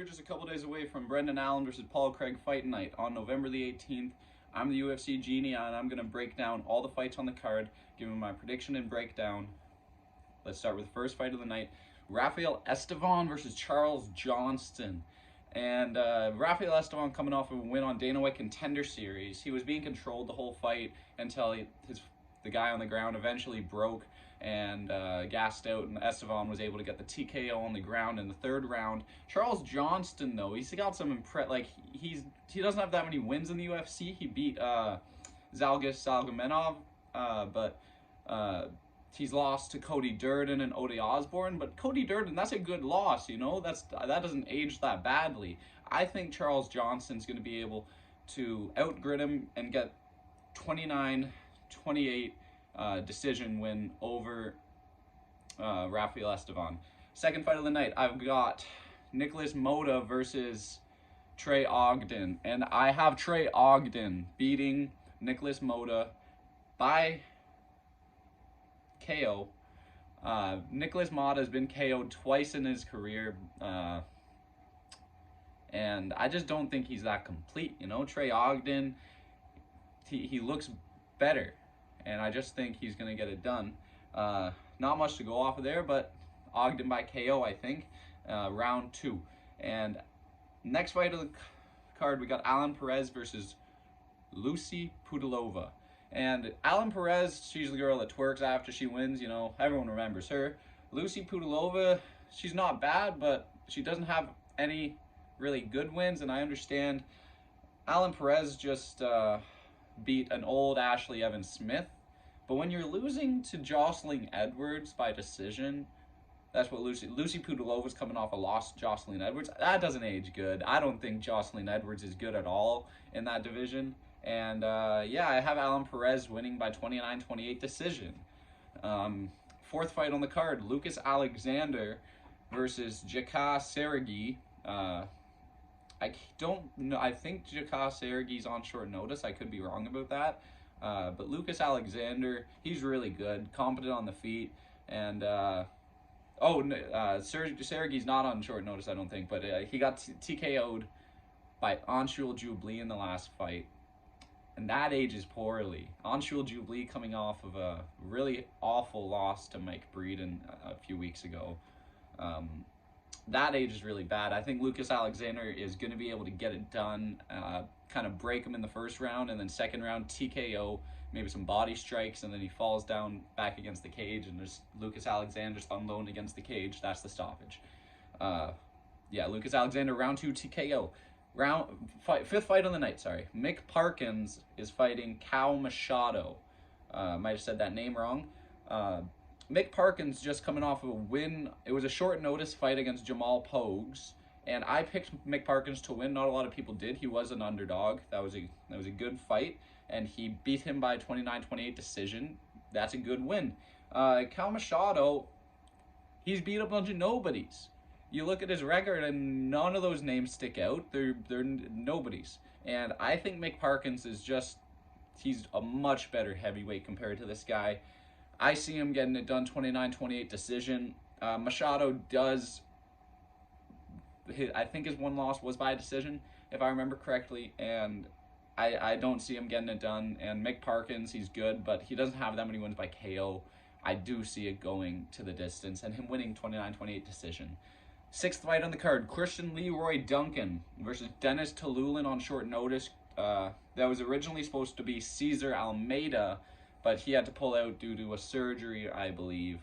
just a couple days away from Brendan Allen versus Paul Craig fight night on November the 18th. I'm the UFC Genie, and I'm going to break down all the fights on the card, giving my prediction and breakdown. Let's start with the first fight of the night. Rafael Estevan versus Charles Johnston. And Rafael Estevan coming off of a win on Dana White Contender Series. He was being controlled the whole fight until the guy on the ground eventually broke and gassed out, and Estevan was able to get the TKO on the ground in the third round. Charles Johnston, though, he's got some he doesn't have that many wins in the UFC. He beat Zhalgas Salgamenov, but he's lost to Cody Durden and Ode Osborne. But Cody Durden, that's a good loss, you know. That doesn't age that badly. I think Charles Johnston's going to be able to outgrit him and get 29-28 decision win over Rafael Estevan. Second fight of the night, I've got Nicholas Moda versus Trey Ogden, and I have Trey Ogden beating Nicholas Moda by KO. Nicholas Moda has been KO'd twice in his career, and I just don't think he's that complete. You know, Trey Ogden, he looks better, and I just think he's going to get it done. Not much to go off of there, but Ogden by KO, I think, round 2. And next fight of the card, we got Alan Perez versus Lucy Pudilova. And Alan Perez, she's the girl that twerks after she wins, you know, everyone remembers her. Lucy Pudilova, she's not bad, but she doesn't have any really good wins, and I understand Alan Perez just beat an old Ashley Evans Smith. But when you're losing to Jocelyn Edwards by decision, that's what Lucy Pudilova's coming off a loss to Jocelyn Edwards. That doesn't age good. I don't think Jocelyn Edwards is good at all in that division. And yeah, I have Alan Perez winning by 29-28 decision. Fourth fight on the card, Lucas Alexander versus Jaka Sergi. I don't know. I think Jaka Sergi's on short notice. I could be wrong about that. But Lucas Alexander, he's really good, competent on the feet. And Sergi's not on short notice, I don't think. But he got TKO'd by Anshul Jubli in the last fight. And that ages poorly. Anshul Jubli coming off of a really awful loss to Mike Breeden a few weeks ago. That age is really bad. I think Lucas Alexander is going to be able to get it done, kind of break him in the first round, and then second round TKO, maybe some body strikes, and then he falls down back against the cage, and there's Lucas Alexander's unloaded against the cage. That's the stoppage. Yeah, Lucas Alexander, round 2 TKO. Fifth fight on the night, sorry. Mick Parkins is fighting Cal Machado. Might have said that name wrong. Mick Parkins just coming off of a win. It was a short notice fight against Jamal Pogues, and I picked Mick Parkins to win. Not a lot of people did. He was an underdog. That was a good fight, and he beat him by 29-28 decision. That's a good win. Cal Machado, he's beat a bunch of nobodies. You look at his record, and none of those names stick out. They're nobodies. And I think Mick Parkins he's a much better heavyweight compared to this guy. I see him getting it done 29-28 decision. Machado I think his one loss was by decision, if I remember correctly, and I don't see him getting it done. And Mick Parkins, he's good, but he doesn't have that many wins by KO. I do see it going to the distance and him winning 29-28 decision. Sixth fight on the card, Christian Leroy Duncan versus Dennis Talulin on short notice. That was originally supposed to be Cesar Almeida, but he had to pull out due to a surgery, I believe.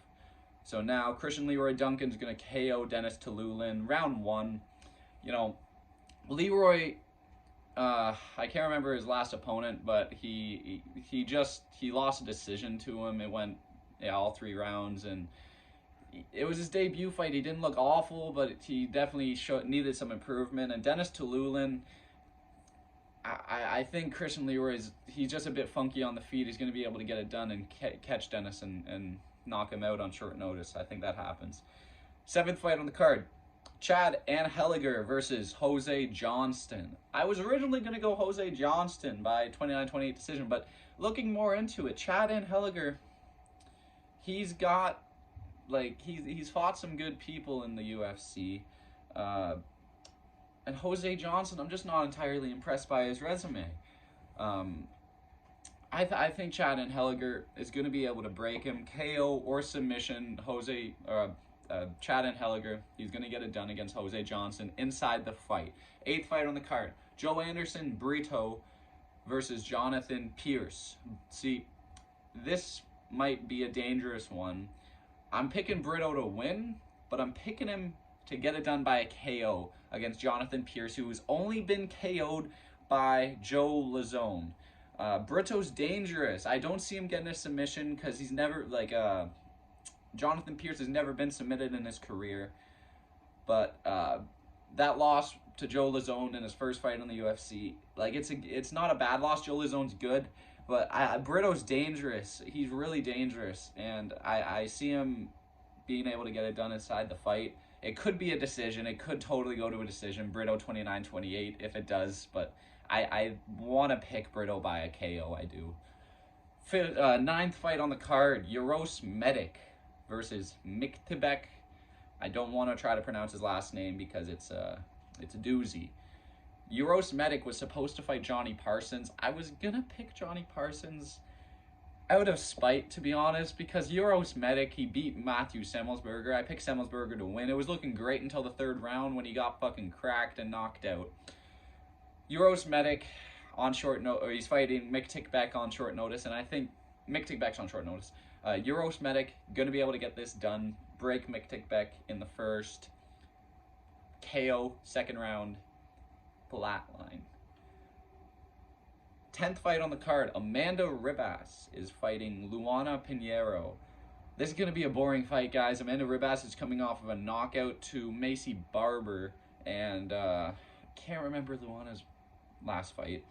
So now Christian Leroy Duncan's going to KO Dennis Talulin, round 1. You know, Leroy, I can't remember his last opponent, but he lost a decision to him. It went all 3 rounds, and it was his debut fight. He didn't look awful, but he definitely needed some improvement. And Dennis Talulin, I think Christian Leroy he's just a bit funky on the feet. He's going to be able to get it done and catch Dennis and knock him out on short notice. I think that happens. Seventh fight on the card, Chad Anheliger versus Jose Johnston. I was originally going to go Jose Johnston by 29-28 decision, but looking more into it, Chad Anheliger, he's got he's fought some good people in the UFC. And Jose Johnson, I'm just not entirely impressed by his resume. Um, I think Chad and Helliger is going to be able to break him, KO or submission. Chad and Helliger, he's going to get it done against Jose Johnson inside the fight. Eighth fight on the card: Joe Anderson Brito versus Jonathan Pierce. See, this might be a dangerous one. I'm picking Brito to win, but I'm picking him to get it done by a KO against Jonathan Pierce, who has only been KO'd by Joe Lazone. Brito's dangerous. I don't see him getting a submission because he's never, Jonathan Pierce has never been submitted in his career. But that loss to Joe Lazone in his first fight in the UFC, it's not a bad loss. Joe Lazone's good, but Brito's dangerous. He's really dangerous, and I see him being able to get it done inside the fight. It could be a decision. It could totally go to a decision. Brito 29-28 if it does, but I want to pick Brito by a KO. I do. Ninth fight on the card: Uros Medic versus Miktibek. I don't want to try to pronounce his last name because it's a doozy. Uros Medic was supposed to fight Johnny Parsons. I was gonna pick Johnny Parsons out of spite, to be honest, because Uros Medic, he beat Matthew Semmelsberger. I picked Semmelsberger to win. It was looking great until the third round when he got fucking cracked and knocked out. Uros Medic on short notice, or he's fighting Miktibek on short notice, and I think Miktibek's on short notice. Uros Medic gonna be able to get this done, break Miktibek in the first, KO second round, flatline. 10th fight on the card: Amanda Ribas is fighting Luana Pinheiro. This is going to be a boring fight, guys. Amanda Ribas is coming off of a knockout to Macy Barber, and can't remember Luana's last fight,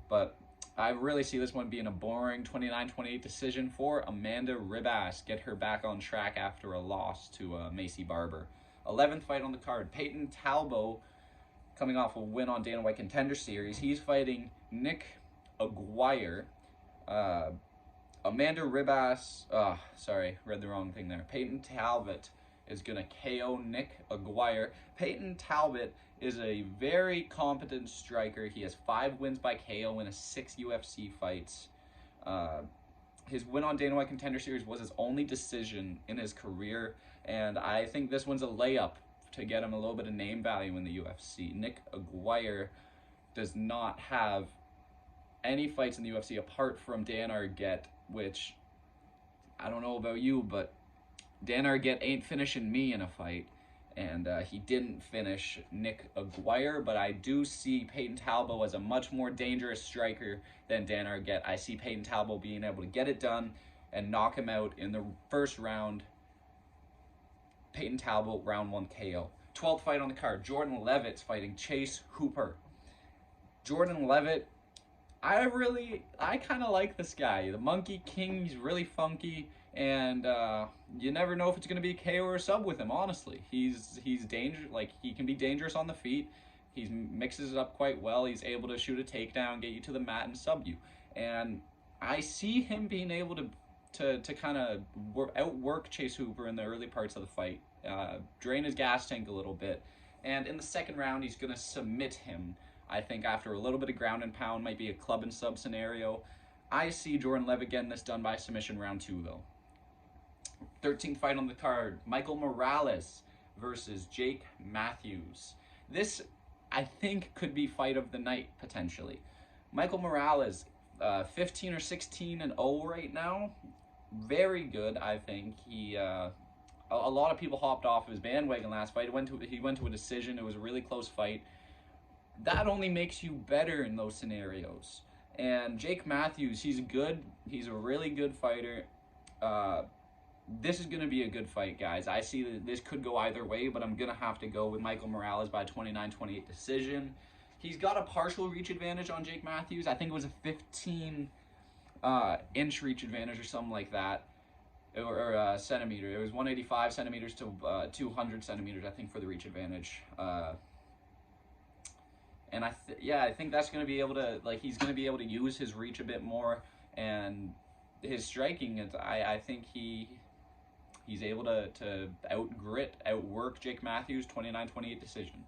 but I really see this one being a boring 29-28 decision for Amanda Ribas. Get her back on track after a loss to Macy Barber. 11th fight on the card: Peyton Talbot, coming off a win on Dana White Contender Series. He's fighting Nick Aguirre. Amanda Ribas, read the wrong thing there. Peyton Talbot is going to KO Nick Aguirre. Peyton Talbot is a very competent striker. He has 5 wins by KO in his 6 UFC fights. His win on Dana White Contender Series was his only decision in his career, and I think this one's a layup to get him a little bit of name value in the UFC. Nick Aguirre does not have any fights in the UFC apart from Dan Argett, which I don't know about you, but Dan Argett ain't finishing me in a fight, and he didn't finish Nick Aguirre, but I do see Peyton Talbot as a much more dangerous striker than Dan Argett. I see Peyton Talbot being able to get it done and knock him out in the first round. Peyton Talbot, round 1 KO. 12th fight on the card: Jordan Levitt's fighting Chase Hooper. Jordan Levitt, I kind of like this guy. The Monkey King, he's really funky, and you never know if it's going to be a KO or a sub with him, honestly. He's dangerous. He can be dangerous on the feet. He mixes it up quite well. He's able to shoot a takedown, get you to the mat, and sub you. And I see him being able to kind of outwork Chase Hooper in the early parts of the fight, drain his gas tank a little bit, and in the second round, he's going to submit him. I think after a little bit of ground and pound, might be a club and sub scenario. I see Jordan Levitt getting this done by submission round 2, though. 13th fight on the card: Michael Morales versus Jake Matthews. This, I think, could be fight of the night, potentially. Michael Morales, 15 or 16-0 right now. Very good, I think. He, a lot of people hopped off of his bandwagon last fight. He went to a decision. It was a really close fight. That only makes you better in those scenarios. And Jake Matthews, he's good. He's a really good fighter. This is going to be a good fight, guys. I see that this could go either way, but I'm going to have to go with Michael Morales by 29-28 decision. He's got a partial reach advantage on Jake Matthews. I think it was a 15-inch reach advantage or something like that, or centimeter. It was 185 centimeters to 200 centimeters, I think, for the reach advantage. And I think that's going to be able to, he's going to be able to use his reach a bit more, and his striking, I think he's able to outwork Jake Matthews, 29-28 decision.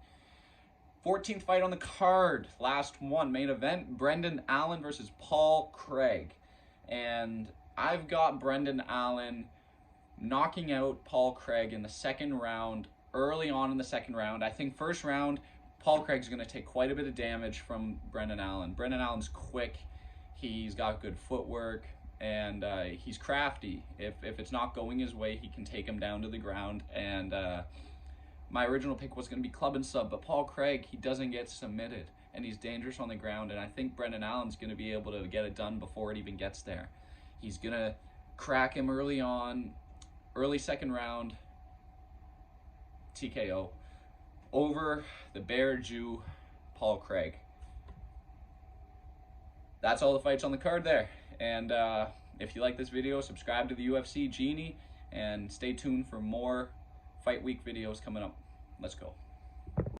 14th fight on the card, last one, main event, Brendan Allen versus Paul Craig. And I've got Brendan Allen knocking out Paul Craig in the second round, early on in the second round. I think first round, Paul Craig's going to take quite a bit of damage from Brendan Allen. Brendan Allen's quick, he's got good footwork, and he's crafty. If it's not going his way, he can take him down to the ground. And my original pick was going to be club and sub, but Paul Craig, he doesn't get submitted, and he's dangerous on the ground, and I think Brendan Allen's going to be able to get it done before it even gets there. He's going to crack him early on, early second round, TKO, over the Bear Jew, Paul Craig. That's all the fights on the card there. And if you like this video, subscribe to the UFC Genie, and stay tuned for more Fight Week videos coming up. Let's go.